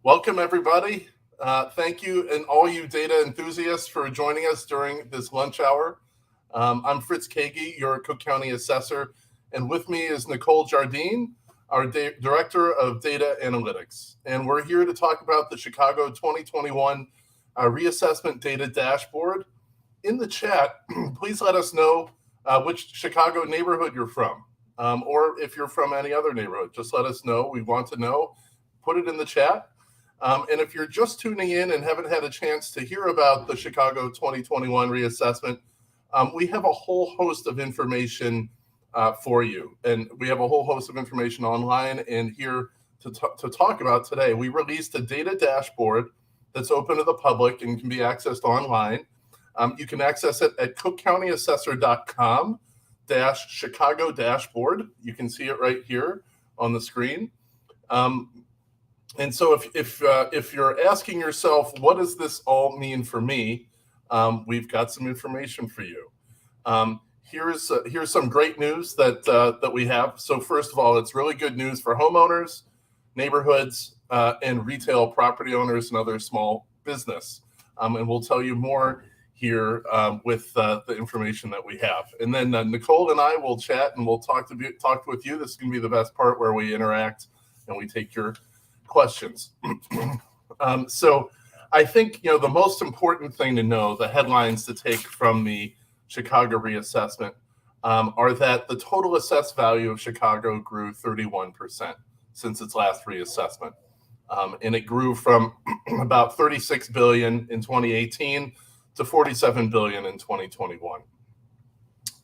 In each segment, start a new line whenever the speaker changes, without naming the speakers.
Welcome, everybody. Thank you and all you data enthusiasts for joining us during this lunch hour. I'm Fritz Kagi, your Cook County Assessor, and with me is Nicole Jardine, our Director of Data Analytics. And we're here to talk about the Chicago 2021 Reassessment Data Dashboard. In the chat, please let us know which Chicago neighborhood you're from, or if you're from any other neighborhood. Just let us know. We want to know. Put it in the chat. And if you're just tuning in and haven't had a chance to hear about the Chicago 2021 reassessment, we have a whole host of information for you. And we have a whole host of information online and here to talk about today. We released a data dashboard that's open to the public and can be accessed online. You can access it at cookcountyassessor.com/Chicago dashboard. You can see it right here on the screen. And so if you're asking yourself, what does this all mean for me? We've got some information for you. Here's some great news that we have. So first of all, it's really good news for homeowners, neighborhoods, and retail property owners and other small business. And we'll tell you more here with the information that we have. And then Nicole and I will chat and we'll talk with you. This is going to be the best part where we interact and we take your questions. So I think, the most important thing to know, the headlines to take from the Chicago reassessment are that the total assessed value of Chicago grew 31% since its last reassessment. And it grew from about $36 billion in 2018 to $47 billion in 2021.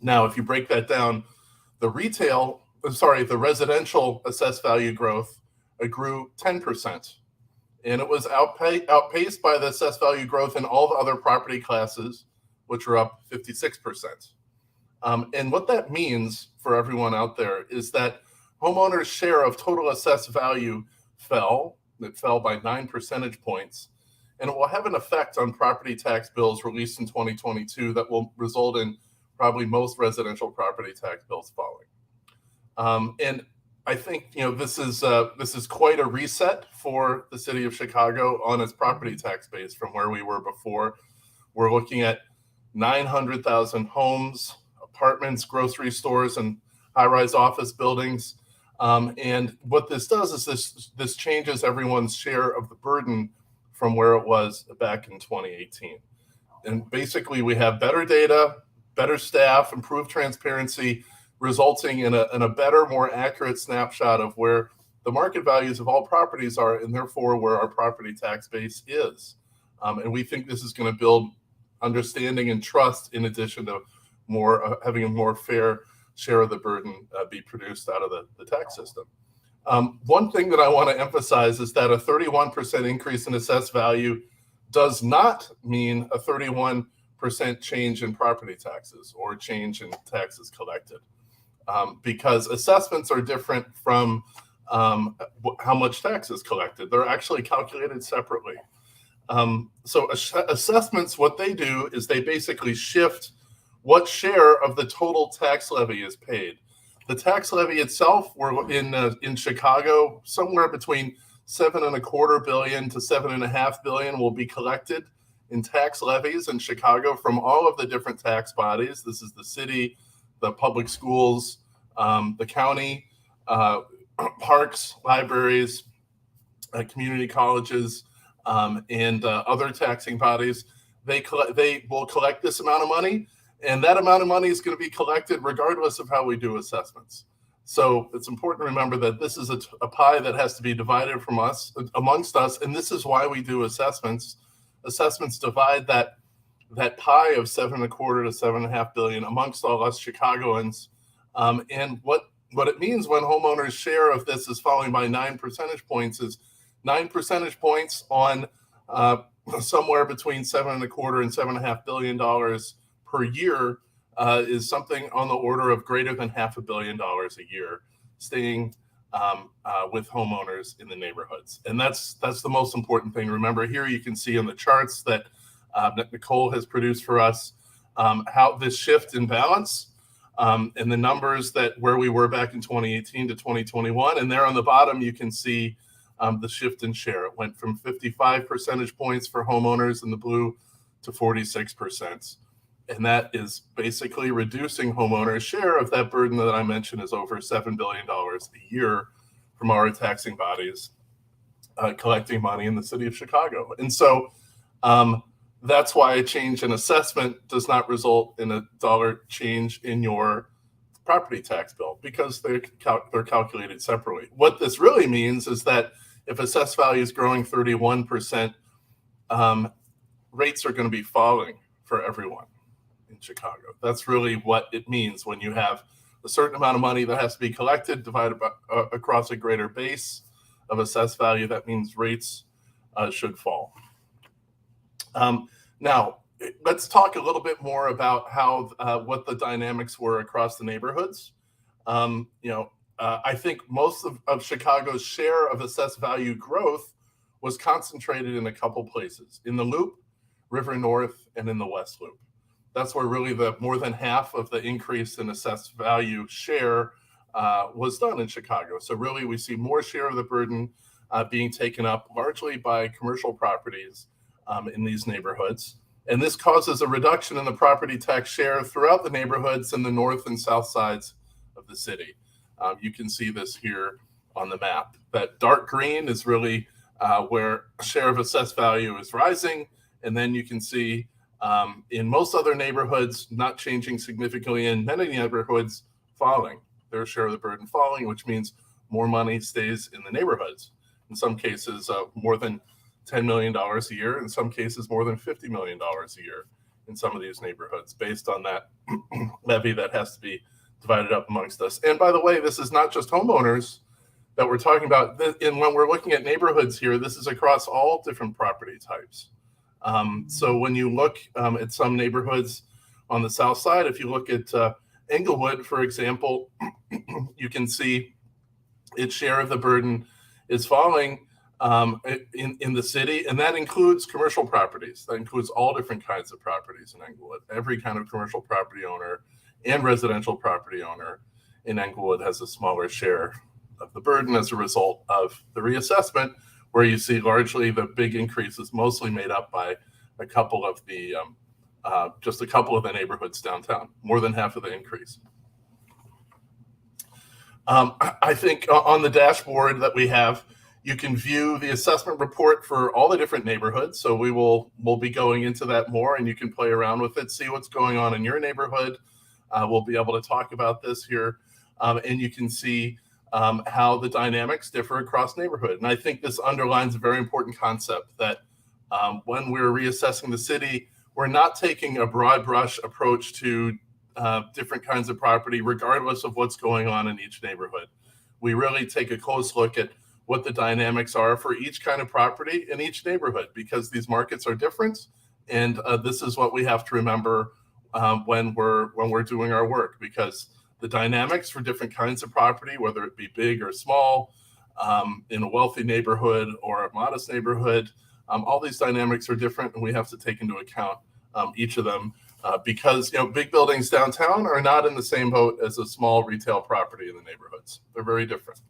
Now, if you break that down, the residential assessed value growth grew 10%, and it was outpaced by the assessed value growth in all the other property classes, which were up 56%. And what that means for everyone out there is that homeowners' share of total assessed value fell. It fell by 9 percentage points, and it will have an effect on property tax bills released in 2022 that will result in probably most residential property tax bills falling. And I think this is quite a reset for the city of Chicago on its property tax base from where we were before. We're looking at 900,000 homes, apartments, grocery stores, and high-rise office buildings. And what this does is this changes everyone's share of the burden from where it was back in 2018. And basically, we have better data, better staff, improved transparency, resulting in a better, more accurate snapshot of where the market values of all properties are, and therefore where our property tax base is. And we think this is going to build understanding and trust, in addition to having a more fair share of the burden be produced out of the tax system. One thing that I want to emphasize is that a 31% increase in assessed value does not mean a 31% change in property taxes or change in taxes collected. Because assessments are different from how much tax is collected. They're actually calculated separately. So assessments, what they do is they basically shift what share of the total tax levy is paid. The tax levy itself, we're in Chicago, somewhere between $7.25 billion to $7.5 billion will be collected in tax levies in Chicago from all of the different tax bodies. This is the city, the public schools, the county, parks, libraries, community colleges, and other taxing bodies. They will collect this amount of money, and that amount of money is going to be collected regardless of how we do assessments. So it's important to remember that this is a pie that has to be divided amongst us, and this is why we do assessments. Assessments divide that pie of $7.25 to $7.5 billion amongst all us Chicagoans. And what it means when homeowners' share of this is falling by 9 percentage points is 9 percentage points on somewhere between $7.25 and $7.5 billion per year is something on the order of greater than $500 million a year staying with homeowners in the neighborhoods. And that's the most important thing. Remember, here you can see in the charts that Nicole has produced for us how this shift in balance and the numbers that where we were back in 2018 to 2021. And there on the bottom, you can see the shift in share. It went from 55 percentage points for homeowners in the blue to 46%. And that is basically reducing homeowners' share of that burden that I mentioned is over $7 billion a year from our taxing bodies collecting money in the city of Chicago. And so that's why a change in assessment does not result in a dollar change in your property tax bill, because they're calculated separately. What this really means is that if assessed value is growing 31%, rates are going to be falling for everyone in Chicago. That's really what it means when you have a certain amount of money that has to be collected divided by, across a greater base of assessed value. That means rates should fall. Now, let's talk a little bit more about how what the dynamics were across the neighborhoods. I think most of Chicago's share of assessed value growth was concentrated in a couple places: in the Loop, River North, and in the West Loop. That's where really the more than half of the increase in assessed value share was done in Chicago. So really, we see more share of the burden being taken up largely by commercial properties in these neighborhoods. And this causes a reduction in the property tax share throughout the neighborhoods in the north and south sides of the city. You can see this here on the map. That dark green is really where share of assessed value is rising. And then you can see in most other neighborhoods, not changing significantly, in many neighborhoods falling, their share of the burden falling, which means more money stays in the neighborhoods. In some cases, more than $10 million a year, in some cases more than $50 million a year in some of these neighborhoods, based on that levy that has to be divided up amongst us. And by the way, this is not just homeowners that we're talking about. And when we're looking at neighborhoods here, this is across all different property types. So when you look at some neighborhoods on the south side, if you look at Englewood, for example, you can see its share of the burden is falling in the city, and that includes commercial properties. That includes all different kinds of properties in Englewood. Every kind of commercial property owner and residential property owner in Englewood has a smaller share of the burden as a result of the reassessment, where you see largely the big increase is mostly made up by a couple of the just a couple of the neighborhoods downtown, more than half of the increase. I think on the dashboard that we have, you can view the assessment report for all the different neighborhoods. So we'll be going into that more, and you can play around with it, see what's going on in your neighborhood. We'll be able to talk about this here, and you can see how the dynamics differ across neighborhood. And I think this underlines a very important concept that when we're reassessing the city, we're not taking a broad brush approach to different kinds of property, regardless of what's going on in each neighborhood. We really take a close look at what the dynamics are for each kind of property in each neighborhood, because these markets are different. And this is what we have to remember when we're doing our work, because the dynamics for different kinds of property, whether it be big or small, in a wealthy neighborhood or a modest neighborhood, all these dynamics are different, and we have to take into account each of them because big buildings downtown are not in the same boat as a small retail property in the neighborhoods. They're very different.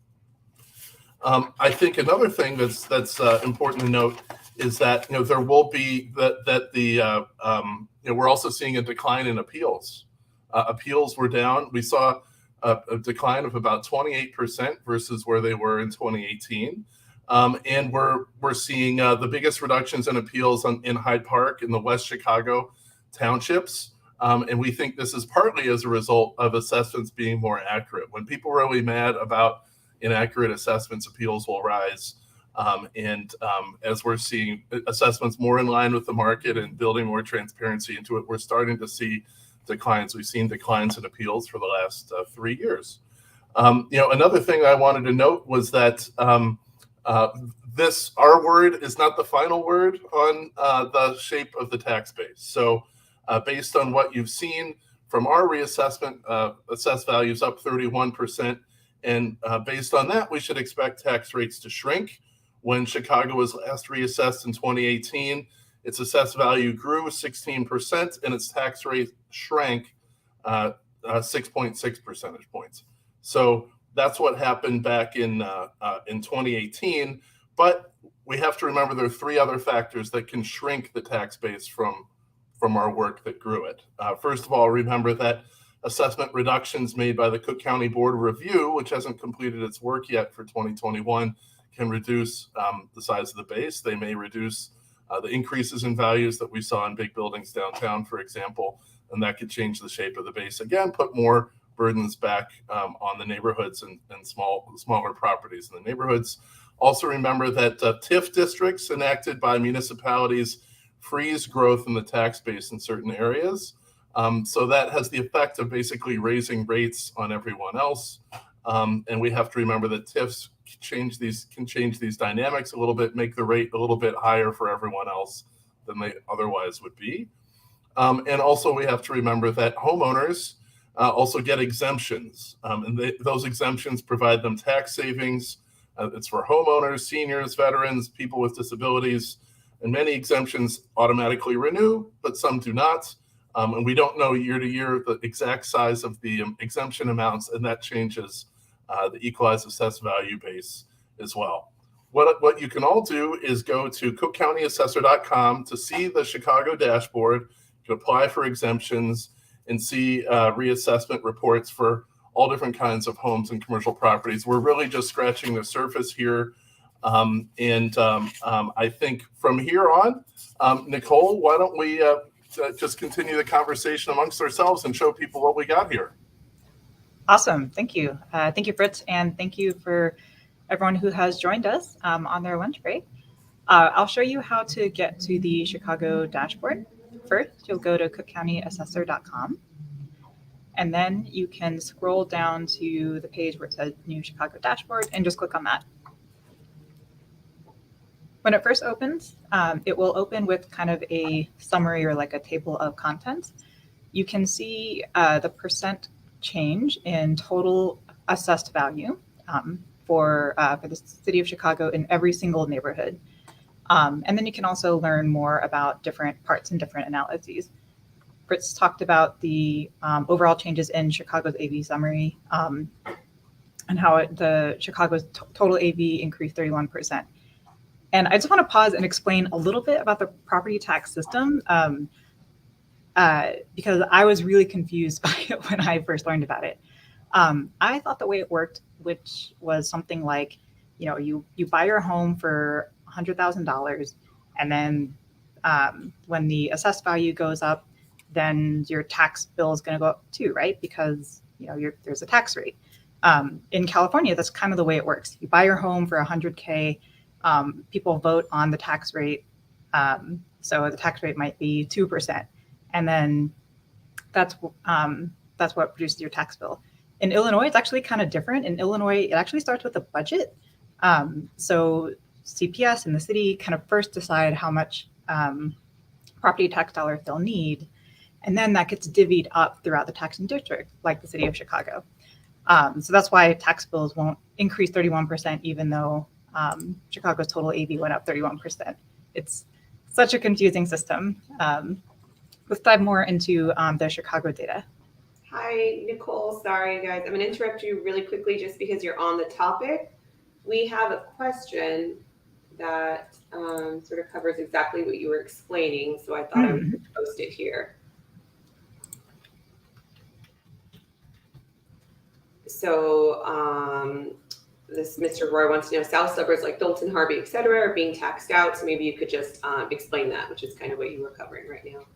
I think another thing that's important to note is that there will be we're also seeing a decline in appeals. Appeals were down. We saw a decline of about 28% versus where they were in 2018. And we're seeing the biggest reductions in appeals in Hyde Park in the West Chicago townships. And we think this is partly as a result of assessments being more accurate. When people are really mad about inaccurate assessments, appeals will rise. As we're seeing assessments more in line with the market and building more transparency into it, we're starting to see declines. We've seen declines in appeals for the last 3 years. Another thing I wanted to note was that our word is not the final word on the shape of the tax base. So based on what you've seen from our reassessment, assessed values up 31%. And based on that, we should expect tax rates to shrink. When Chicago was last reassessed in 2018, its assessed value grew 16% and its tax rate shrank 6.6 percentage points. So that's what happened back in 2018. But we have to remember there are three other factors that can shrink the tax base from our work that grew it. First of all, remember that assessment reductions made by the Cook County Board of Review, which hasn't completed its work yet for 2021, can reduce the size of the base. They may reduce the increases in values that we saw in big buildings downtown, for example, and that could change the shape of the base. Again, put more burdens back on the neighborhoods and smaller properties in the neighborhoods. Also remember that TIF districts enacted by municipalities freeze growth in the tax base in certain areas. So that has the effect of basically raising rates on everyone else. And we have to remember that TIFs can change these dynamics a little bit, make the rate a little bit higher for everyone else than they otherwise would be. And also we have to remember that homeowners also get exemptions. And those exemptions provide them tax savings. It's for homeowners, seniors, veterans, people with disabilities, and many exemptions automatically renew, but some do not. And we don't know year to year the exact size of the exemption amounts, and that changes the equalized assessed value base as well. What you can all do is go to cookcountyassessor.com to see the Chicago dashboard, to apply for exemptions, and see reassessment reports for all different kinds of homes and commercial properties. We're really just scratching the surface here. I think from here on, Nicole, why don't we just continue the conversation amongst ourselves and show people what we got here.
Awesome. Thank you. Thank you, Fritz. And thank you for everyone who has joined us on their lunch break. I'll show you how to get to the Chicago dashboard. First, you'll go to cookcountyassessor.com. And then you can scroll down to the page where it says New Chicago Dashboard and just click on that. When it first opens, it will open with kind of a summary or like a table of contents. You can see the percent change in total assessed value for the city of Chicago in every single neighborhood. And then you can also learn more about different parts and different analyses. Fritz talked about the overall changes in Chicago's AV summary and how the Chicago's total AV increased 31%. And I just want to pause and explain a little bit about the property tax system because I was really confused by it when I first learned about it. I thought the way it worked, which was something like, you buy your home for $100,000, and then when the assessed value goes up, then your tax bill is going to go up too, right? Because there's a tax rate. In California, that's kind of the way it works. You buy your home for $100K. People vote on the tax rate. So the tax rate might be 2%. And then that's what produces your tax bill. In Illinois, it's actually kind of different. In Illinois, it actually starts with a budget. So CPS and the city kind of first decide how much property tax dollars they'll need. And then that gets divvied up throughout the taxing district, like the city of Chicago. So that's why tax bills won't increase 31%, even though Chicago's total AV went up 31%. It's such a confusing system. Let's dive more into the Chicago data.
Hi, Nicole. Sorry, guys. I'm going to interrupt you really quickly just because you're on the topic. We have a question that sort of covers exactly what you were explaining, so I thought I would post it here. So this Mr. Roy wants to know, south suburbs like Dalton, Harvey, et cetera, are being taxed out. So maybe you could just explain that, which is kind of what you were covering right now.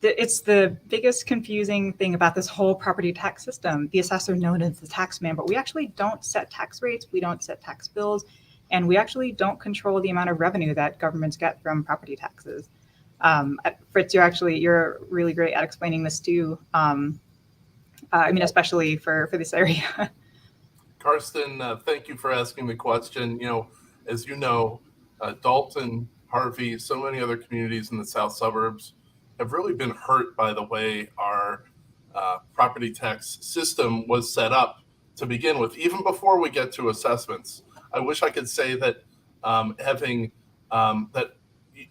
It's the biggest confusing thing about this whole property tax system. The assessor known as the tax man, but we actually don't set tax rates. We don't set tax bills, and we actually don't control the amount of revenue that governments get from property taxes. Fritz, you're really great at explaining this too. Especially for this area.
Karsten, thank you for asking the question. As you know, Dalton, Harvey, so many other communities in the south suburbs have really been hurt by the way our property tax system was set up to begin with, even before we get to assessments. I wish I could say that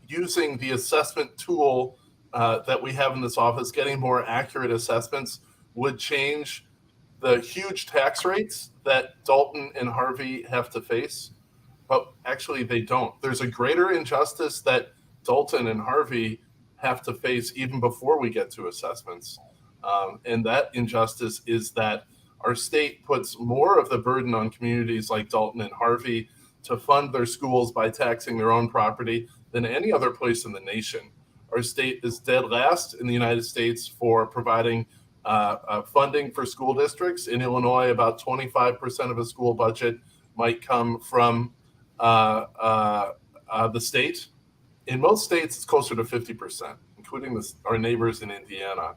using the assessment tool that we have in this office, getting more accurate assessments would change the huge tax rates that Dalton and Harvey have to face, but actually they don't. There's a greater injustice that Dalton and Harvey have to face even before we get to assessments. And that injustice is that our state puts more of the burden on communities like Dalton and Harvey to fund their schools by taxing their own property than any other place in the nation. Our state is dead last in the United States for providing funding for school districts. In Illinois, about 25% of a school budget might come from the state. In most states, it's closer to 50%, including our neighbors in Indiana.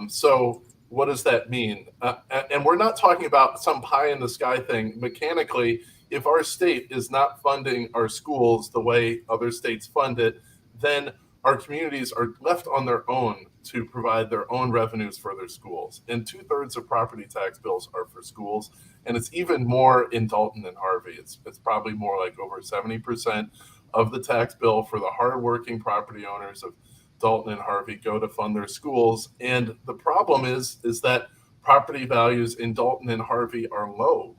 So what does that mean? And we're not talking about some pie in the sky thing. Mechanically, if our state is not funding our schools the way other states fund it, then our communities are left on their own to provide their own revenues for their schools. And 2/3 of property tax bills are for schools. And it's even more in Dalton and Harvey. It's probably more like over 70% of the tax bill for the hardworking property owners of Dalton and Harvey go to fund their schools. And the problem is that property values in Dalton and Harvey are low.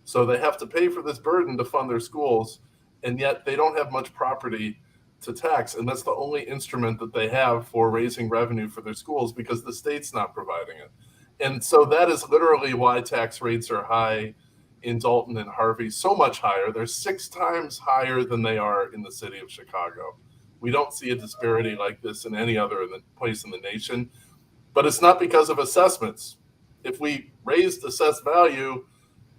So they have to pay for this burden to fund their schools, and yet they don't have much property to tax. And that's the only instrument that they have for raising revenue for their schools because the state's not providing it. And so that is literally why tax rates are high in Dalton and Harvey, so much higher. They're 6 times higher than they are in the city of Chicago. We don't see a disparity like this in any other place in the nation, but it's not because of assessments. If we raised assessed value,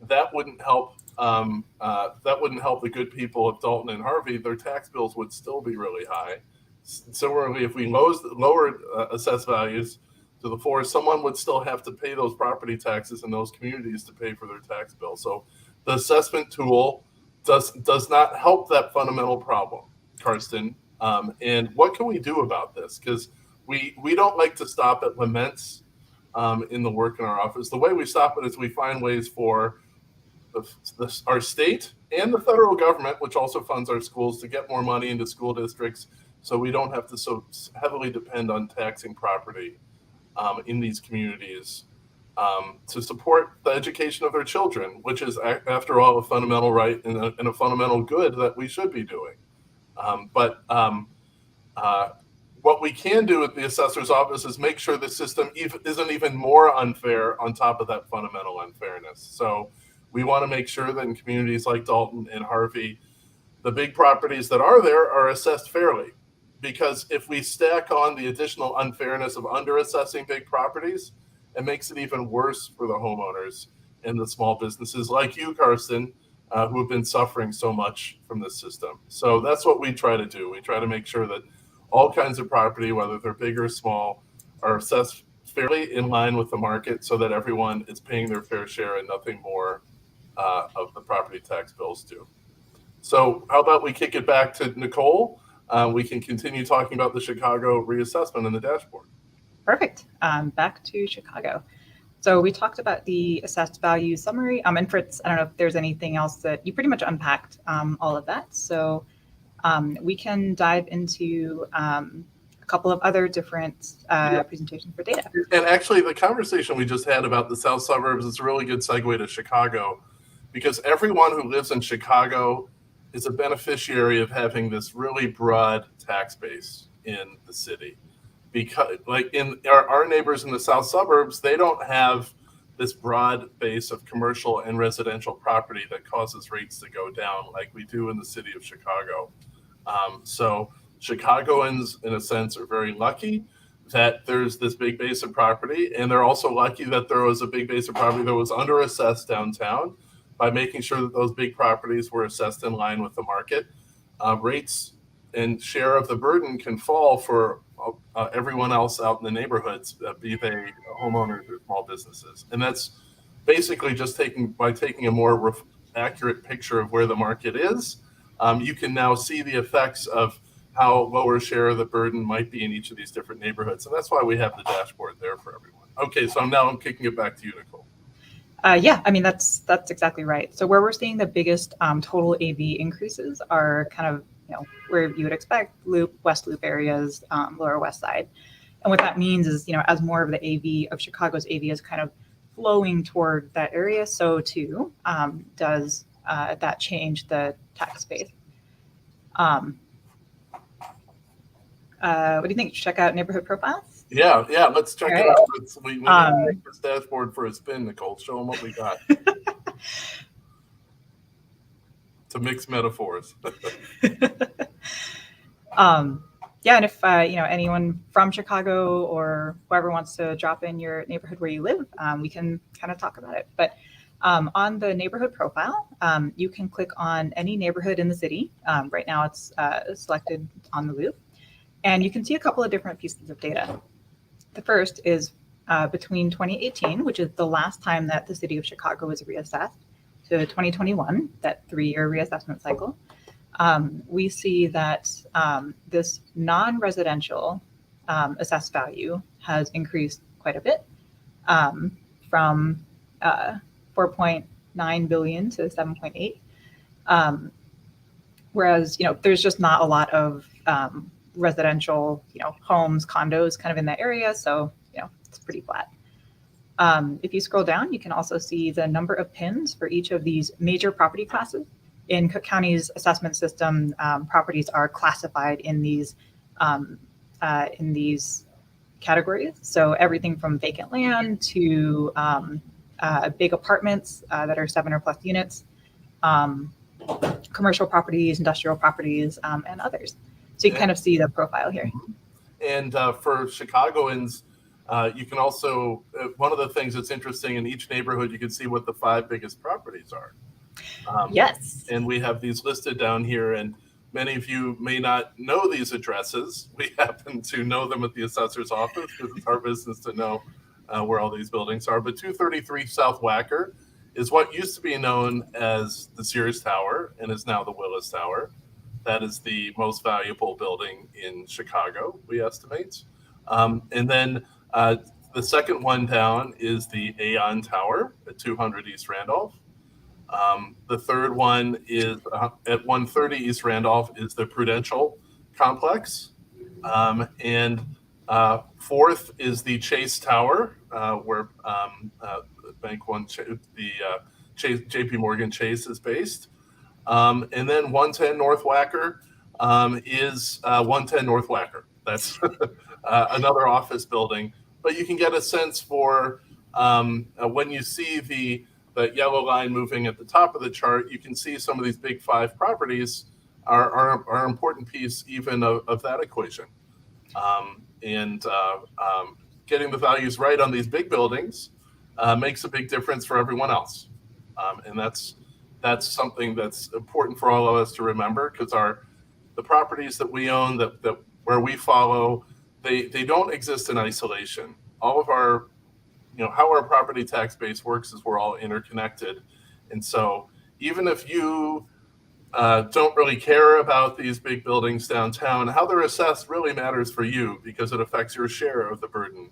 that wouldn't help. That wouldn't help the good people of Dalton and Harvey. Their tax bills would still be really high. Similarly, if we lowered assessed values to the floor, someone would still have to pay those property taxes in those communities to pay for their tax bill. So the assessment tool does not help that fundamental problem, Karsten. And what can we do about this? Because we don't like to stop at laments in the work in our office. The way we stop it is we find ways for our state and the federal government, which also funds our schools, to get more money into school districts so we don't have to so heavily depend on taxing property in these communities to support the education of their children, which is, after all, a fundamental right and a fundamental good that we should be doing. What we can do at the assessor's office is make sure the system isn't even more unfair on top of that fundamental unfairness. So we want to make sure that in communities like Dalton and Harvey, the big properties that are there are assessed fairly. Because if we stack on the additional unfairness of underassessing big properties, it makes it even worse for the homeowners and the small businesses like you, Karsten, who have been suffering so much from this system. So that's what we try to do. We try to make sure that all kinds of property, whether they're big or small, are assessed fairly in line with the market so that everyone is paying their fair share and nothing more of the property tax bills do. So how about we kick it back to Nicole? We can continue talking about the Chicago reassessment and the dashboard.
Perfect. Back to Chicago. So we talked about the assessed value summary. And Fritz, I don't know if there's anything else that you pretty much unpacked all of that. So we can dive into a couple of other different presentations for data.
And actually, the conversation we just had about the south suburbs is a really good segue to Chicago, because everyone who lives in Chicago is a beneficiary of having this really broad tax base in the city. Because like in our neighbors in the south suburbs, they don't have this broad base of commercial and residential property that causes rates to go down like we do in the city of Chicago. So Chicagoans, in a sense, are very lucky that there's this big base of property, and they're also lucky that there was a big base of property that was underassessed downtown. By making sure that those big properties were assessed in line with the market, rates and share of the burden can fall for everyone else out in the neighborhoods, be they homeowners or small businesses. And that's basically just taking a more accurate picture of where the market is. You can now see the effects of how lower share of the burden might be in each of these different neighborhoods. And that's why we have the dashboard there for everyone. Okay, so I'm kicking it back to you, Nicole.
Yeah, I mean, that's exactly right. So where we're seeing the biggest total AV increases are kind of, where you would expect Loop, West Loop areas, Lower West Side. And what that means is, as more of the AV of Chicago's AV has kind of flowing toward that area, so too does that change the tax base. What do you think? Check out neighborhood profiles?
Yeah, let's check it
All
out. We need to
Um,
take this dashboard for a spin, Nicole. Show them what we got. To mix metaphors.
Yeah, and if anyone from Chicago or whoever wants to drop in your neighborhood where you live, we can kind of talk about it. But on the neighborhood profile, you can click on any neighborhood in the city. Right now it's selected on the loop. And you can see a couple of different pieces of data. The first is between 2018, which is the last time that the city of Chicago was reassessed, to 2021, that 3-year reassessment cycle. We see that this non-residential assessed value has increased quite a bit from 4.9 billion to 7.8. Whereas, there's just not a lot of residential, homes, condos kind of in that area. So, it's pretty flat. If you scroll down, you can also see the number of pins for each of these major property classes. In Cook County's assessment system, properties are classified in these categories. So everything from vacant land to big apartments that are 7 or plus units, commercial properties, industrial properties, and others. So you can kind of see the profile here.
And for Chicagoans, you can also, one of the things that's interesting, in each neighborhood, you can see what the 5 biggest properties are.
Yes.
And we have these listed down here, and many of you may not know these addresses. We happen to know them at the assessor's office because it's our business to know where all these buildings are. But 233 South Wacker is what used to be known as the Sears Tower and is now the Willis Tower. That is the most valuable building in Chicago, we estimate. And then the second one down is the Aon Tower at 200 East Randolph. The third one is at 130 East Randolph is the Prudential Complex. And fourth is the Chase Tower, where Bank One, the JP Morgan Chase is based. And then 110 North Wacker is 110 North Wacker. That's another office building. But you can get a sense for when you see the yellow line moving at the top of the chart, you can see some of these big 5 properties are an important piece even of that equation. And getting the values right on these big buildings makes a big difference for everyone else. And that's something that's important for all of us to remember, because the properties that we own that where we follow, they don't exist in isolation. All of our, how our property tax base works is we're all interconnected. And so even if you don't really care about these big buildings downtown, how they're assessed really matters for you, because it affects your share of the burden,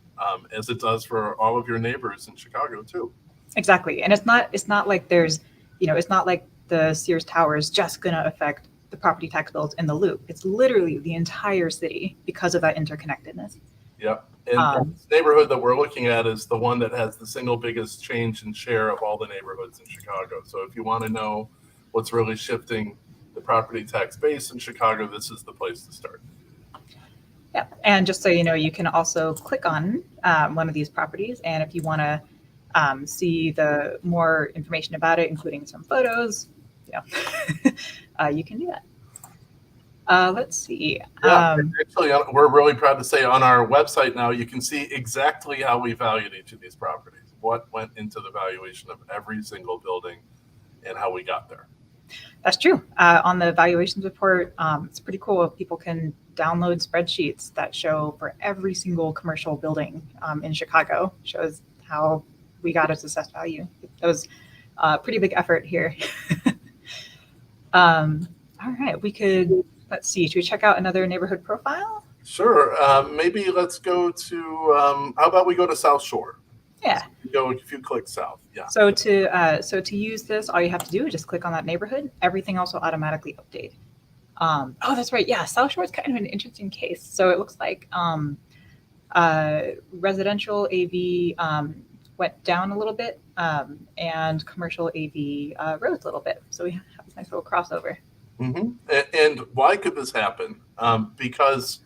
as it does for all of your neighbors in Chicago too.
Exactly. And it's not like there's, it's not like the Sears Tower is just going to affect the property tax bills in the loop. It's literally the entire city because of that interconnectedness.
Yeah. And this neighborhood that we're looking at is the one that has the single biggest change in share of all the neighborhoods in Chicago. So if you want to know what's really shifting the property tax base in Chicago, this is the place to start.
Yeah. And just so you know, you can also click on one of these properties. And if you want to see the more information about it, including some photos, you can do that. Let's see.
Actually, we're really proud to say on our website now, you can see exactly how we valued each of these properties, what went into the valuation of every single building, and how we got there.
That's true. On the valuations report, it's pretty cool. People can download spreadsheets that show for every single commercial building in Chicago, shows how we got its assessed value. It was a pretty big effort here. All right, we could, let's see, should we check out another neighborhood profile?
Sure. Maybe let's go to, how about we go to South Shore?
Yeah.
So go a few clicks south. Yeah.
So to use this, all you have to do is just click on that neighborhood. Everything else will automatically update. Oh, that's right. Yeah, South Shore is kind of an interesting case. So it looks like residential AV went down a little bit, and commercial AV rose a little bit. So we have this nice little crossover.
Mm-hmm. And why could this happen? Because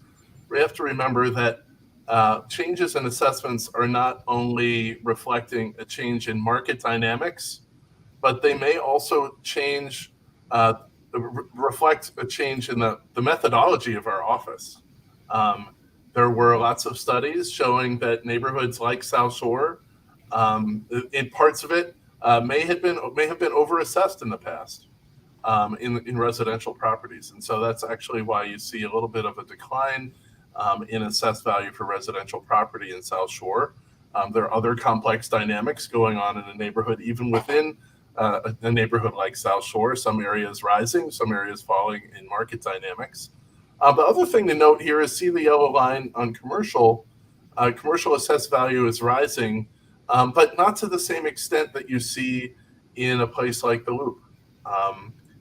we have to remember that changes in assessments are not only reflecting a change in market dynamics, but they may also reflect a change in the methodology of our office. There were lots of studies showing that neighborhoods like South Shore, in parts of it, may have been overassessed in the past in residential properties, and so that's actually why you see a little bit of a decline in assessed value for residential property in South Shore. There are other complex dynamics going on in a neighborhood, even within a neighborhood like South Shore. Some areas rising, some areas falling in market dynamics. The other thing to note here is see the yellow line on commercial. Commercial assessed value is rising, but not to the same extent that you see in a place like the Loop.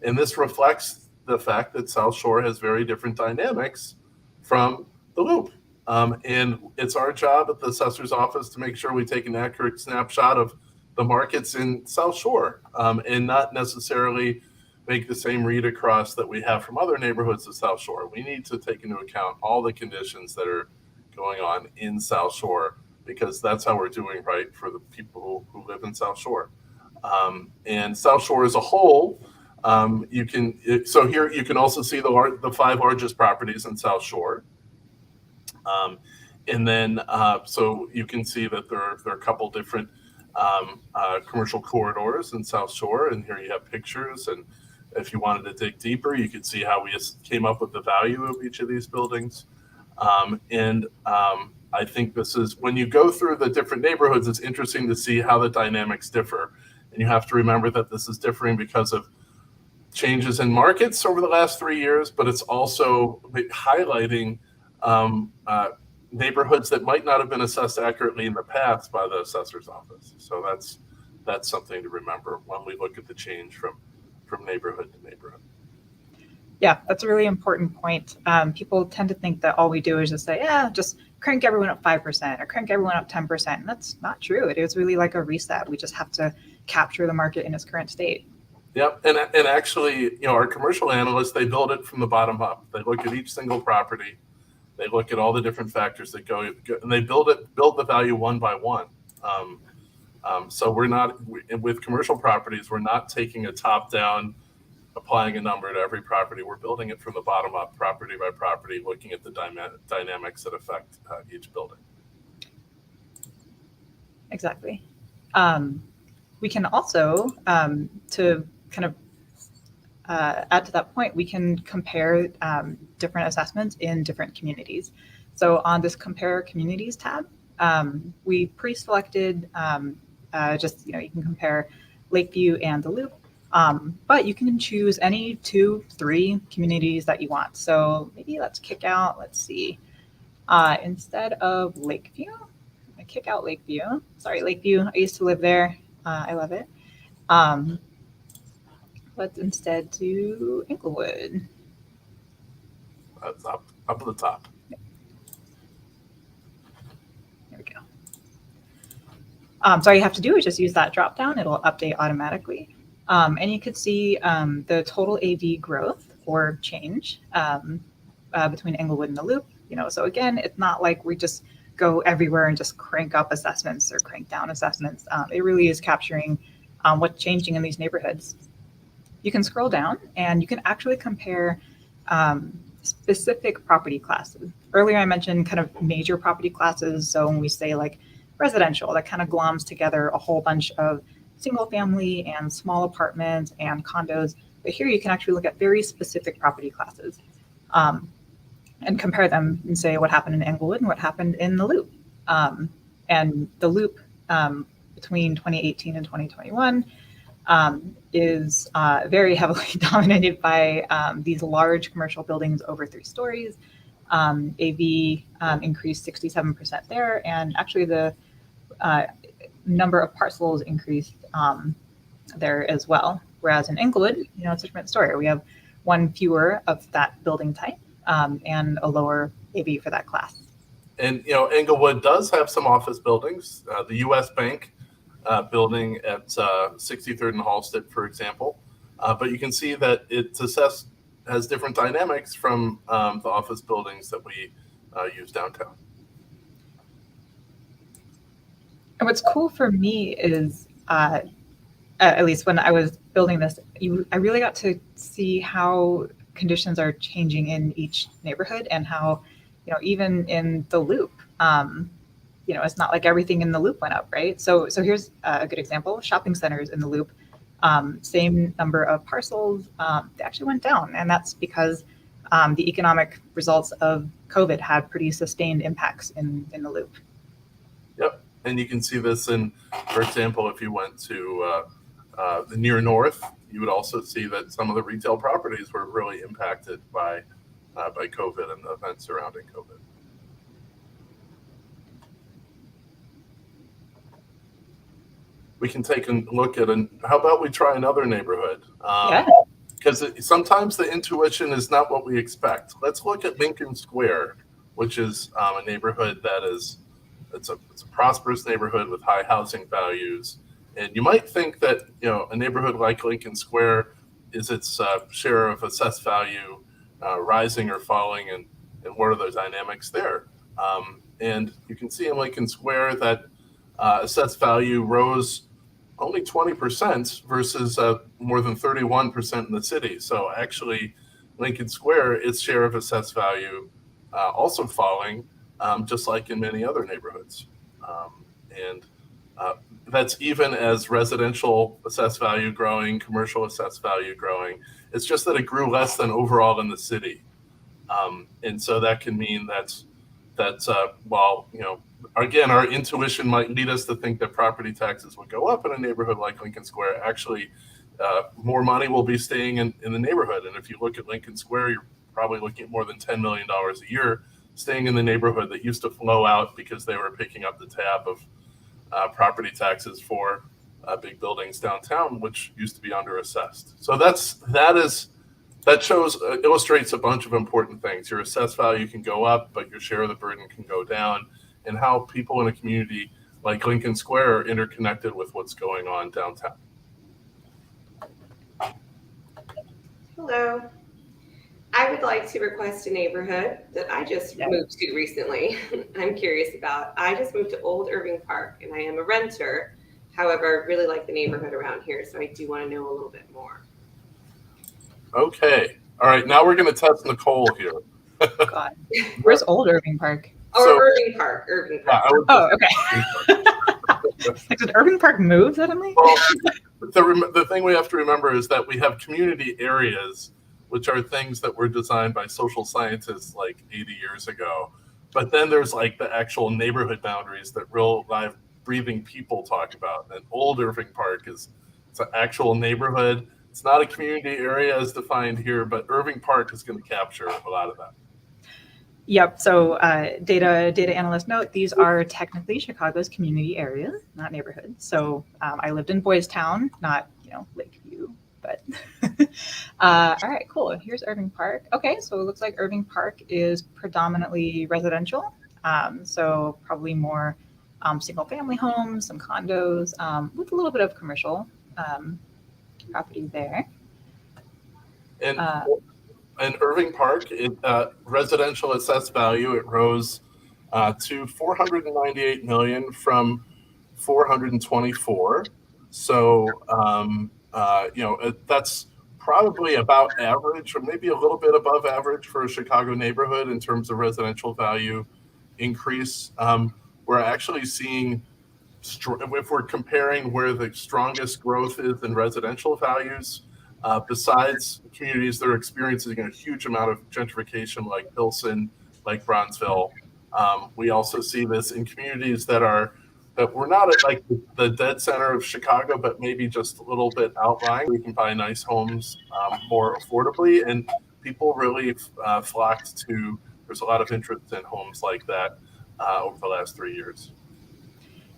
And this reflects the fact that South Shore has very different dynamics from the Loop. And it's our job at the assessor's office to make sure we take an accurate snapshot of the markets in South Shore, and not necessarily make the same read across that we have from other neighborhoods of South Shore. We need to take into account all the conditions that are going on in South Shore, because that's how we're doing right for the people who live in South Shore. And South Shore as a whole, so here you can also see the 5 largest properties in South Shore. And then, so you can see that there are a couple different commercial corridors in South Shore, and here you have pictures. And if you wanted to dig deeper, you could see how we came up with the value of each of these buildings. I think this is, when you go through the different neighborhoods, it's interesting to see how the dynamics differ. And you have to remember that this is differing because of changes in markets over the last 3 years, but it's also highlighting neighborhoods that might not have been assessed accurately in the past by the assessor's office. So that's something to remember when we look at the change from neighborhood to neighborhood.
Yeah, that's a really important point. People tend to think that all we do is just say, yeah, just crank everyone up 5% or crank everyone up 10%. And that's not true. It is really like a reset. We just have to capture the market in its current state.
Yep, and actually, our commercial analysts, they build it from the bottom up. They look at each single property. They look at all the different factors that go, and they build the value one by one. So we're not, with commercial properties, we're not taking a top down, applying a number to every property. We're building it from the bottom up, property by property, looking at the dynamics that affect each building.
Exactly. We can also, to kind of add to that point, we can compare different assessments in different communities. So on this Compare Communities tab, we pre-selected just, you can compare Lakeview and the Loop, but you can choose any 2-3 communities that you want. So maybe let's see, instead of Lakeview, I kick out Lakeview. Sorry, Lakeview, I used to live there. I love it. Let's instead do Englewood.
That's up at the top.
There we go. So all you have to do is just use that drop down. It'll update automatically. And you could see the total AV growth or change between Englewood and the Loop. So again, it's not like we just go everywhere and just crank up assessments or crank down assessments. It really is capturing what's changing in these neighborhoods. You can scroll down and you can actually compare specific property classes. Earlier I mentioned kind of major property classes. So when we say like residential, that kind of gloms together a whole bunch of single family and small apartments and condos. But here you can actually look at very specific property classes and compare them and say what happened in Englewood and what happened in the Loop. And the Loop between 2018 and 2021 is very heavily dominated by these large commercial buildings over 3 stories. AV increased 67% there, and actually the number of parcels increased there as well. Whereas in Englewood, it's a different story. We have 1 fewer of that building type and a lower AV for that class.
And Englewood does have some office buildings. The U.S. Bank building at 63rd and Halsted, for example. But you can see that it's assessed has different dynamics from the office buildings that we use downtown.
And what's cool for me is, at least when I was building this, I really got to see how conditions are changing in each neighborhood, and how, even in the Loop, it's not like everything in the Loop went up, right? So here's a good example: shopping centers in the Loop, same number of parcels, they actually went down, and that's because the economic results of COVID had pretty sustained impacts in the Loop.
Yep, and you can see this in, for example, if you went to the near north, you would also see that some of the retail properties were really impacted by COVID and the events surrounding COVID. We can take a look at how about we try another neighborhood?
Yeah.
Because sometimes the intuition is not what we expect. Let's look at Lincoln Square, which is a neighborhood that it's a prosperous neighborhood with high housing values. And you might think that, a neighborhood like Lincoln Square is its share of assessed value rising or falling, and what are those dynamics there? And you can see in Lincoln Square that assessed value rose only 20% versus more than 31% in the city. So actually, Lincoln Square, its share of assessed value also falling, just like in many other neighborhoods. And that's even as residential assessed value growing, commercial assessed value growing. It's just that it grew less than overall in the city. And so that can mean that while, again, our intuition might lead us to think that property taxes would go up in a neighborhood like Lincoln Square, actually more money will be staying in the neighborhood. And if you look at Lincoln Square, you're probably looking at more than $10 million a year staying in the neighborhood that used to flow out because they were picking up the tab of property taxes for big buildings downtown, which used to be underassessed. So that illustrates a bunch of important things. Your assessed value can go up, but your share of the burden can go down, and how people in a community like Lincoln Square are interconnected with what's going on downtown.
Hello. I would like to request a neighborhood that I just moved to recently. I'm curious about. I just moved to Old Irving Park, and I am a renter. However, I really like the neighborhood around here, so I do want to know a little bit more.
Okay. All right. Now we're going to test Nicole here.
God. Where's Old Irving Park?
Irving Park.
Oh, okay. Like, did Irving Park move suddenly?
Well, the thing we have to remember is that we have community areas, which are things that were designed by social scientists like 80 years ago. But then there's like the actual neighborhood boundaries that real live breathing people talk about. And Old Irving Park it's an actual neighborhood. It's not a community area as defined here, but Irving Park is going to capture a lot of that.
Yep. So data analyst note, these are technically Chicago's community areas, not neighborhoods. So I lived in Boys Town, not, Lakeview, but all right, cool. Here's Irving Park. Okay, so it looks like Irving Park is predominantly residential. So probably more single family homes, some condos, with a little bit of commercial property there.
And Irving Park, residential assessed value, it rose to $498 million from $424. So that's probably about average, or maybe a little bit above average for a Chicago neighborhood in terms of residential value increase. We're actually seeing, if we're comparing where the strongest growth is in residential values, besides communities that are experiencing a huge amount of gentrification like Pilsen, like Bronzeville, we also see this in communities that we're not at like the dead center of Chicago, but maybe just a little bit outlying. We can buy nice homes more affordably, and people really flocked to. There's a lot of interest in homes like that over the last 3 years.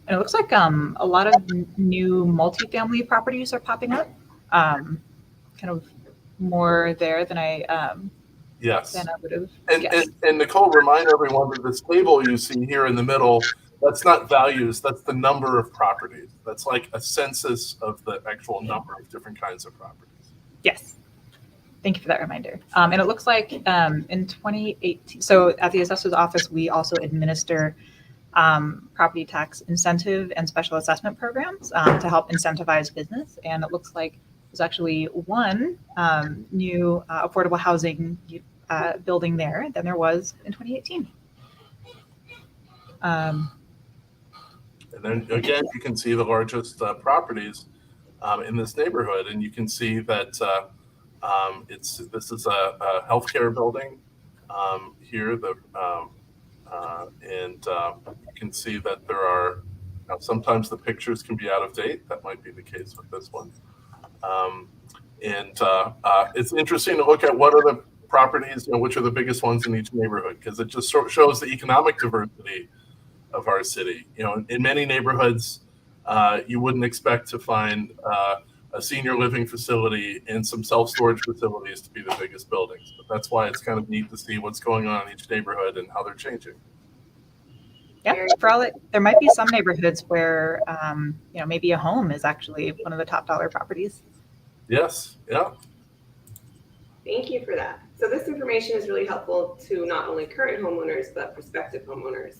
And it looks like a lot of new multifamily properties are popping up. Kind of more there than I
yes
than I would have
guessed. And Nicole, remind everyone that this table you see here in the middle, That's not values. That's the number of properties. That's like a census of the actual number of different kinds of properties.
Yes. Thank you for that reminder. And it looks like in 2018, so at the assessor's office, we also administer property tax incentive and special assessment programs to help incentivize business. And it looks like there's actually one new affordable housing building there than there was in 2018.
And then again, you can see the largest properties in this neighborhood, and you can see that this is a healthcare building here. And you can see that there are sometimes the pictures can be out of date. That might be the case with this one. It's interesting to look at what are the properties, which are the biggest ones in each neighborhood, because it just shows the economic diversity of our city. In many neighborhoods, you wouldn't expect to find a senior living facility and some self-storage facilities to be the biggest buildings. But that's why it's kind of neat to see what's going on in each neighborhood and how they're changing.
Yeah, there might be some neighborhoods where maybe a home is actually one of the top dollar properties.
Yes. Yeah.
Thank you for that. So this information is really helpful to not only current homeowners, but prospective homeowners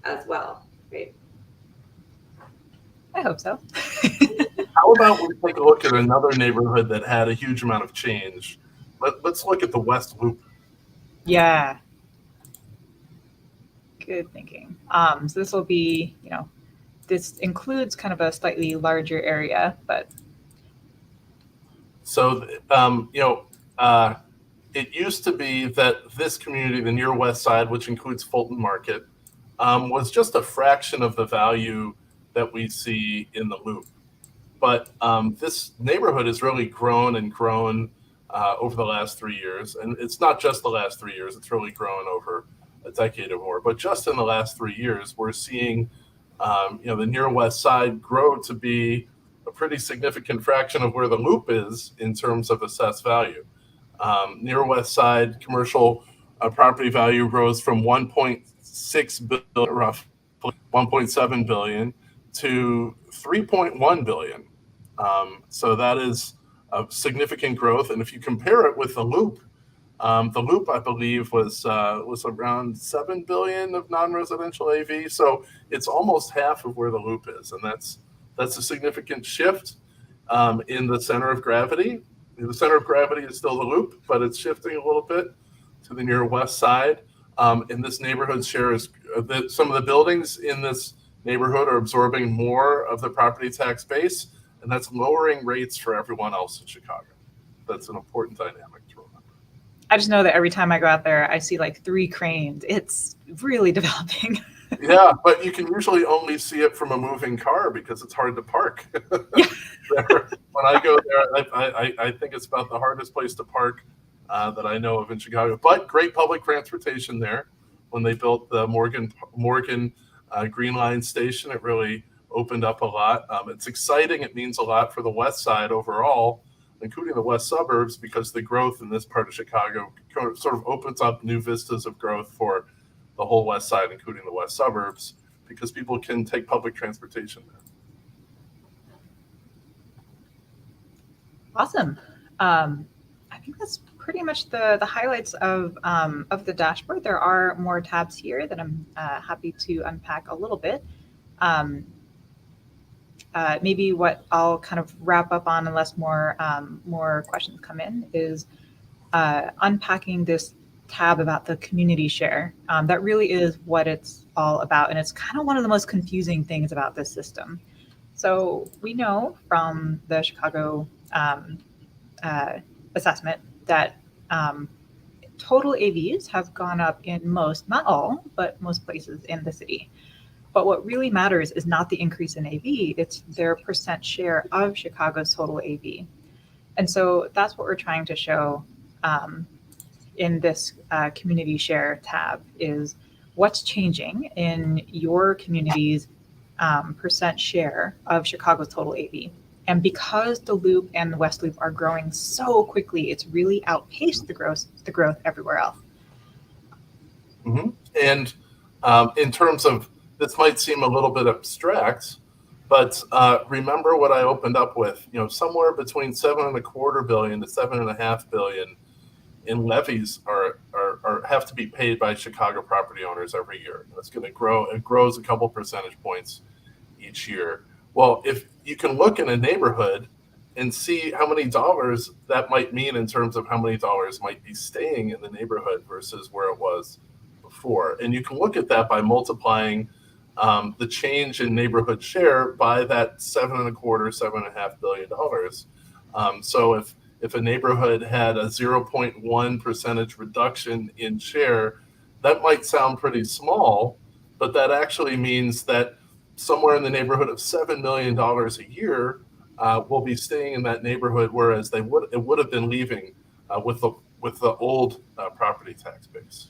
as well, right?
I hope so.
How about we take a look at another neighborhood that had a huge amount of change? Let's look at the West Loop.
Yeah. Good thinking. So this will be, this includes kind of a slightly larger area, but.
So, it used to be that this community, the near West Side, which includes Fulton Market, was just a fraction of the value that we see in the Loop. But this neighborhood has really grown and grown over the last 3 years. And it's not just the last 3 years, it's really grown over a decade or more. But just in the last 3 years, we're seeing the near West Side grow to be a pretty significant fraction of where the Loop is in terms of assessed value. Near West Side commercial property value rose from 1.6 billion, roughly 1.7 billion, to 3.1 billion. So that is a significant growth. And if you compare it with the Loop, I believe, was around 7 billion of non-residential AV. So it's almost half of where the Loop is, and that's a significant shift in the center of gravity. The center of gravity is still the Loop, but it's shifting a little bit to the near West Side. And this neighborhood share is some of the buildings in this neighborhood are absorbing more of the property tax base, and that's lowering rates for everyone else in Chicago. That's an important dynamic to remember.
I just know that every time I go out there, I see like 3 cranes. It's really developing.
Yeah, but you can usually only see it from a moving car because it's hard to park.
Yeah.
When I go there, I think it's about the hardest place to park that I know of in Chicago. But great public transportation there. When they built the Morgan Green Line station, it really opened up a lot. It's exciting. It means a lot for the West Side overall, including the west suburbs, because the growth in this part of Chicago sort of opens up new vistas of growth for the whole West Side, including the west suburbs, because people can take public transportation there.
Awesome. I think that's pretty much the highlights of the dashboard. There are more tabs here that I'm happy to unpack a little bit. Maybe what I'll kind of wrap up on, unless more questions come in, is unpacking this tab about the community share. That really is what it's all about, and it's kind of one of the most confusing things about this system. So we know from the Chicago assessment that total AVs have gone up in most, not all, but most places in the city. But what really matters is not the increase in AV, it's their percent share of Chicago's total AV. And so that's what we're trying to show in this community share tab, is what's changing in your community's percent share of Chicago's total AV. And because the Loop and the West Loop are growing so quickly, it's really outpaced the growth everywhere else.
Mm-hmm. And in terms of this might seem a little bit abstract, but remember what I opened up with. Somewhere between $7.25 billion to $7.5 billion in levies are have to be paid by Chicago property owners every year. It's going to grow. It grows a couple percentage points each year. Well, if you can look in a neighborhood and see how many dollars that might mean in terms of how many dollars might be staying in the neighborhood versus where it was before. And you can look at that by multiplying the change in neighborhood share by that $7.25–7.5 billion. So if a neighborhood had a 0.1 percentage reduction in share, that might sound pretty small, but that actually means that somewhere in the neighborhood of $7 million a year will be staying in that neighborhood, whereas it would have been leaving with the old property tax base.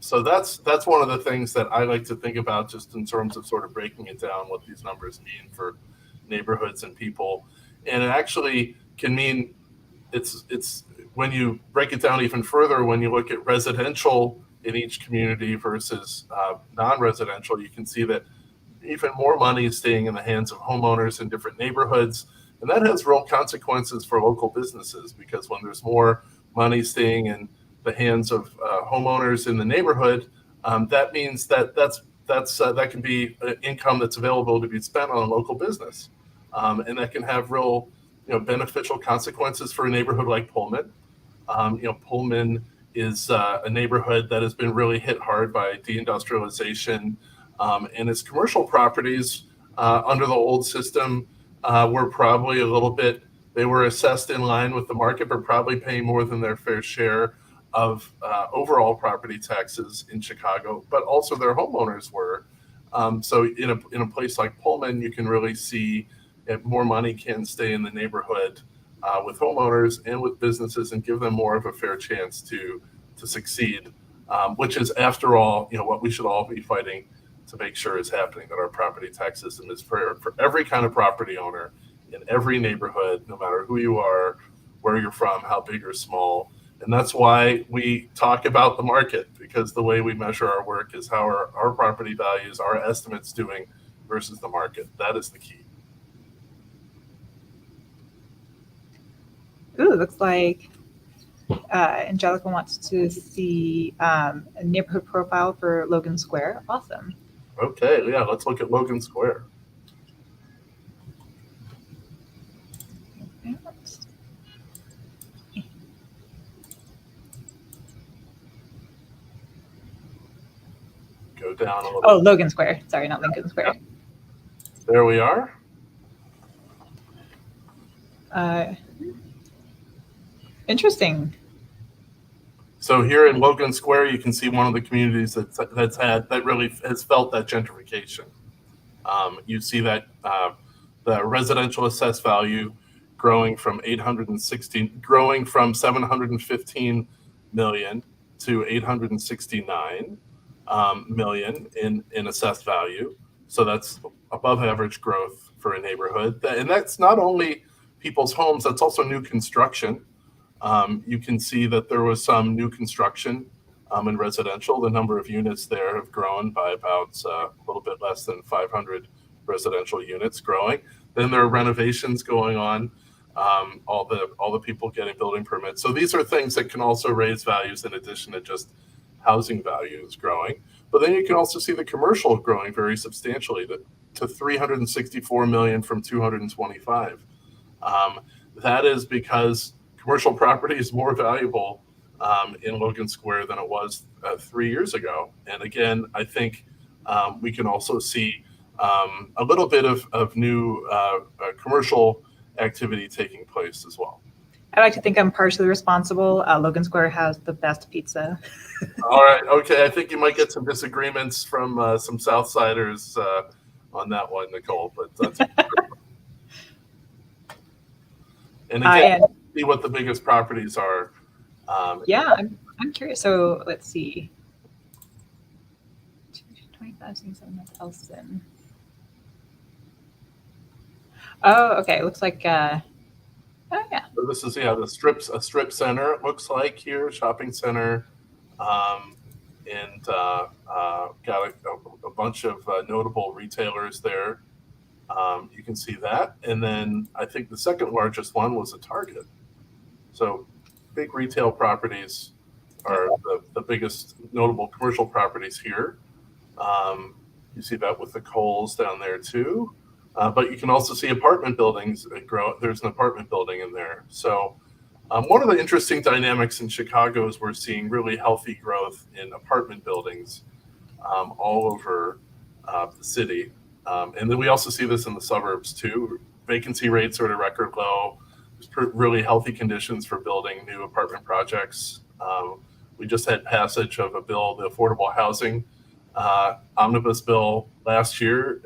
So that's one of the things that I like to think about, just in terms of sort of breaking it down, what these numbers mean for neighborhoods and people. And it actually can mean it's when you break it down even further, when you look at residential in each community versus non-residential, you can see that even more money is staying in the hands of homeowners in different neighborhoods. And that has real consequences for local businesses, because when there's more money staying in the hands of homeowners in the neighborhood, that means that can be income that's available to be spent on a local business. And that can have real beneficial consequences for a neighborhood like Pullman. Pullman is a neighborhood that has been really hit hard by deindustrialization. And its commercial properties under the old system were probably they were assessed in line with the market, but probably paying more than their fair share of overall property taxes in Chicago, but also their homeowners were. So in a place like Pullman, you can really see if more money can stay in the neighborhood with homeowners and with businesses, and give them more of a fair chance to succeed, which is, after all, what we should all be fighting to make sure is happening, that our property tax system is fair for every kind of property owner in every neighborhood, no matter who you are, where you're from, how big or small. And that's why we talk about the market, because the way we measure our work is how our property values, our estimates doing versus the market. That is the key.
Ooh, looks like Angelica wants to see a neighborhood profile for Logan Square. Awesome.
Okay, yeah, let's look at Logan Square. Go down a little.
Oh, Logan Square. Sorry, not Lincoln Square.
Yeah. There we are.
Interesting.
So here in Logan Square, you can see one of the communities that really has felt that gentrification. You see that the residential assessed value growing from 715 million to 869 million in assessed value. So that's above average growth for a neighborhood. And that's not only people's homes, that's also new construction. You can see that there was some new construction in residential. The number of units there have grown by about a little bit less than 500 residential units growing. Then there are renovations going on, all the people getting building permits. So these are things that can also raise values in addition to just housing values growing. But then you can also see the commercial growing very substantially to 364 million from 225. That is because commercial property is more valuable in Logan Square than it was 3 years ago. And again, I think we can also see a little bit of new commercial activity taking place as well.
I like to think I'm partially responsible. Logan Square has the best pizza.
All right. Okay. I think you might get some disagreements from some Southsiders on that one, Nicole. But that's and again, see what the biggest properties are.
Yeah, I'm curious. So let's see. 25,700 Elson. Oh, okay. Looks like. Oh yeah.
So this is a strip center. It looks like here, shopping center, and got a bunch of notable retailers there. You can see that. And then I think the second largest one was a Target. So big retail properties are the biggest notable commercial properties here. You see that with the Kohl's down there too. But you can also see apartment buildings grow. There's an apartment building in there. So one of the interesting dynamics in Chicago is we're seeing really healthy growth in apartment buildings all over the city. And then we also see this in the suburbs too. Vacancy rates are at a record low. There's really healthy conditions for building new apartment projects. We just had passage of a bill, the Affordable Housing Omnibus bill last year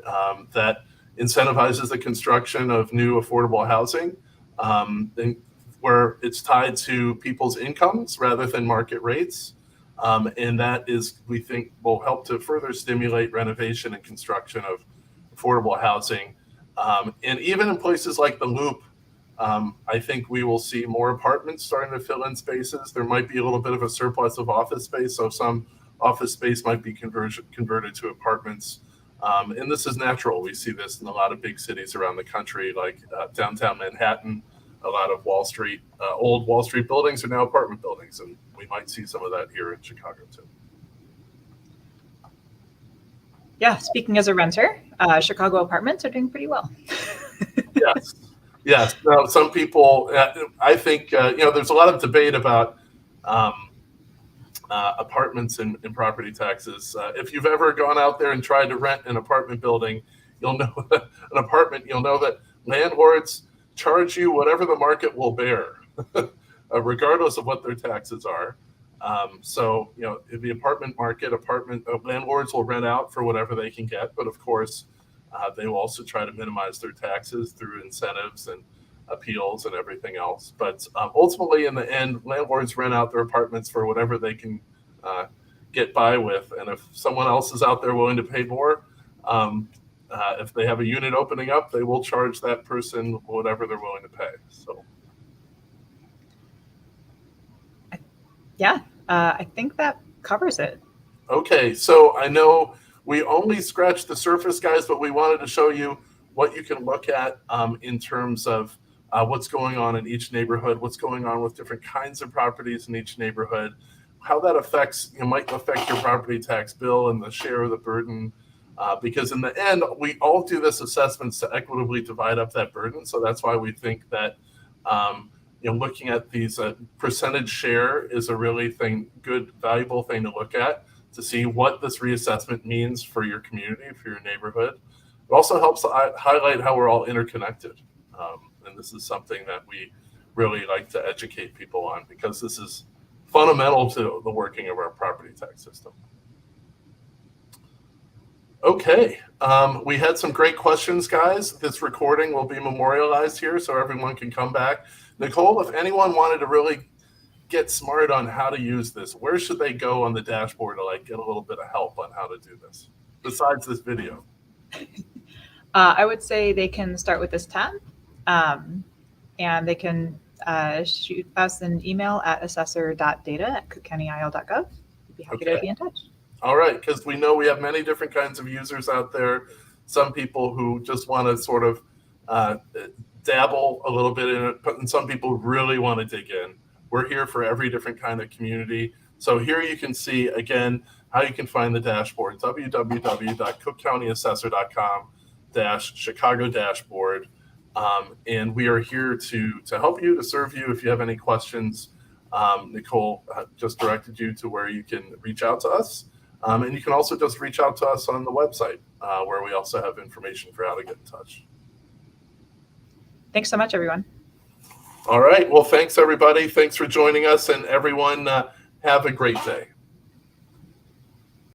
that incentivizes the construction of new affordable housing, where it's tied to people's incomes rather than market rates. And that is, we think, will help to further stimulate renovation and construction of affordable housing. And even in places like the Loop, I think we will see more apartments starting to fill in spaces. There might be a little bit of a surplus of office space, so some office space might be converted to apartments. And this is natural. We see this in a lot of big cities around the country, like downtown Manhattan. A lot of Wall Street, old Wall Street buildings are now apartment buildings, and we might see some of that here in Chicago too.
Yeah, speaking as a renter, Chicago apartments are doing pretty well.
Yes. Now, some people, I think, there's a lot of debate about apartments and property taxes. If you've ever gone out there and tried to rent an apartment building, you'll know that landlords charge you whatever the market will bear, regardless of what their taxes are. So, in the apartment market, landlords will rent out for whatever they can get, but of course, they will also try to minimize their taxes through incentives and appeals and everything else. But ultimately, in the end, landlords rent out their apartments for whatever they can get by with. And if someone else is out there willing to pay more, if they have a unit opening up, they will charge that person whatever they're willing to pay. So,
yeah, I think that covers it.
Okay, so I know we only scratched the surface, guys, but we wanted to show you what you can look at in terms of what's going on in each neighborhood, what's going on with different kinds of properties in each neighborhood, how that might affect your property tax bill and the share of the burden. Because in the end, we all do this assessments to equitably divide up that burden. So that's why we think that looking at these percentage share is a really good, valuable thing to look at to see what this reassessment means for your community, for your neighborhood. It also helps highlight how we're all interconnected. And this is something that we really like to educate people on because this is fundamental to the working of our property tax system. Okay, we had some great questions, guys. This recording will be memorialized here so everyone can come back. Nicole, if anyone wanted to really get smart on how to use this, where should they go on the dashboard to get a little bit of help on how to do this, besides this video?
I would say they can start with this tab, and they can shoot us an email at assessor.data@cookcountyil.gov. We'd be happy to be in touch.
All right, because we know we have many different kinds of users out there. Some people who just want to sort of dabble a little bit in it, and some people really want to dig in. We're here for every different kind of community. So here you can see, again, how you can find the dashboard, www.cookcountyassessor.com/Chicago dashboard. And we are here to help you, to serve you if you have any questions. Nicole just directed you to where you can reach out to us. And you can also just reach out to us on the website where we also have information for how to get in touch.
Thanks so much, everyone.
All right. Well, thanks, everybody. Thanks for joining us. And everyone, have a great day.